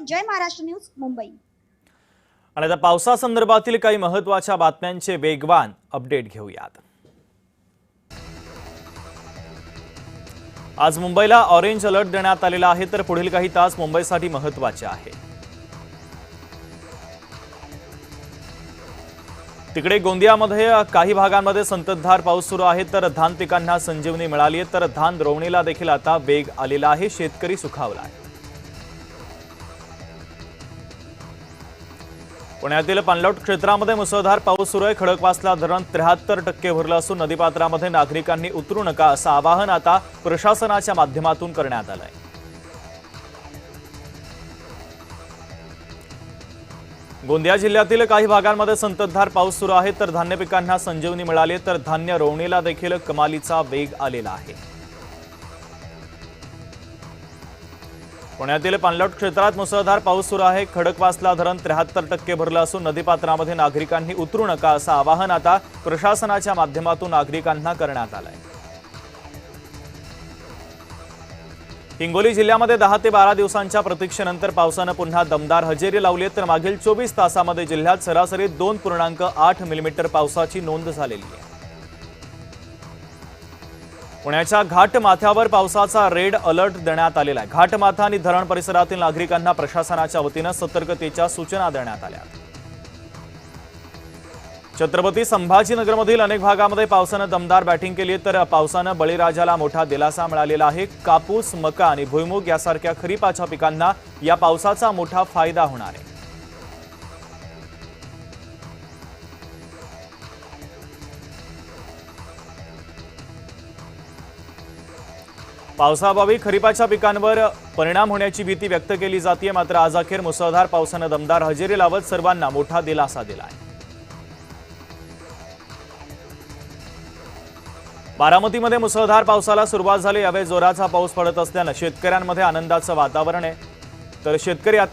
जय Maharashtra news Mumbai. आणि आता पावसासंदर्भातील काही महत्त्वाच्या बातम्यांचे वेगवान अपडेट घेऊयात। आज मुंबईला ऑरेंज अलर्ट देण्यात आलेला आहे, तर पुढील काही तास मुंबईसाठी महत्त्वाचे आहे। तिकडे गोंदियामध्ये काही भागांमध्ये संततधार पाऊस सुरू आहे, तर धान पिकांना संजीवनी मिळाली आहे, तर धान रोवणीला देखील आता वेग आलेला आहे। शेतकरी सुखावला आहे। पुण्यातील पाणलोट क्षेत्रामध्ये मुसळधार पाऊस सुरू आहे। खडकवासला धरण 73% भरलं असून नदीपात्रामध्ये नागरिकांनी उतरू नका असं आवाहन आता प्रशासनाच्या माध्यमातून करण्यात आलंय। गोंदिया जिल्ह्यातील काही भागांमध्ये संततधार पाऊस सुरू आहे, तर धान्य पिकांना संजीवनी मिळाली, तर धान्य रोवणीला देखील कमालीचा वेग आलेला आहे। पुण्यातील पाणलोट क्षेत्रात मुसळधार पाऊस सुरू आहे। खडकवासला धरण 73% भरलं असून नदीपात्रामध्ये नागरिकांनी उतरू नका असं आवाहन आता प्रशासनाच्या माध्यमातून नागरिकांना करण्यात आलंय। हिंगोली जिल्ह्यामध्ये 10 ते 12 दिवसांच्या प्रतीक्षेनंतर पावसानं पुन्हा दमदार हजेरी लावली आहे, तर मागील 24 तासामध्ये जिल्ह्यात सरासरी 2.8 मिलीमीटर पावसाची नोंद झालेली आहे। पुण्याच्या घाटमाथ्यावर पावसाचा रेड अलर्ट देण्यात आलेला आहे। घाटमाथा आणि धरण परिसरातील नागरिकांना प्रशासनाच्या वतीनं सतर्कतेच्या सूचना देण्यात आल्या। छत्रपती संभाजीनगरमधील अनेक भागांमध्ये पावसानं दमदार बॅटिंग केली, तर पावसानं बळीराजाला मोठा दिलासा मिळालेला आहे। कापूस, मका आणि भुईमूग यासारख्या खरीपाच्या पिकांना या पावसाचा मोठा फायदा होणार आहे। पावसाअभावी खरीपाच्या पिकांवर परिणाम होण्याची भीती व्यक्त केली जाते, मात्र आज अखेर मुसळधार पावसानं दमदार हजेरी लावत सर्वांना मोठा दिलासा दिला आहे। बारामतीमध्ये मुसळधार पावसाला सुरुवात झाली। यावेळी जोराचा पाऊस पडत असल्यानं शेतकऱ्यांमध्ये आनंदाचं वातावरण आहे, तर शेतकरी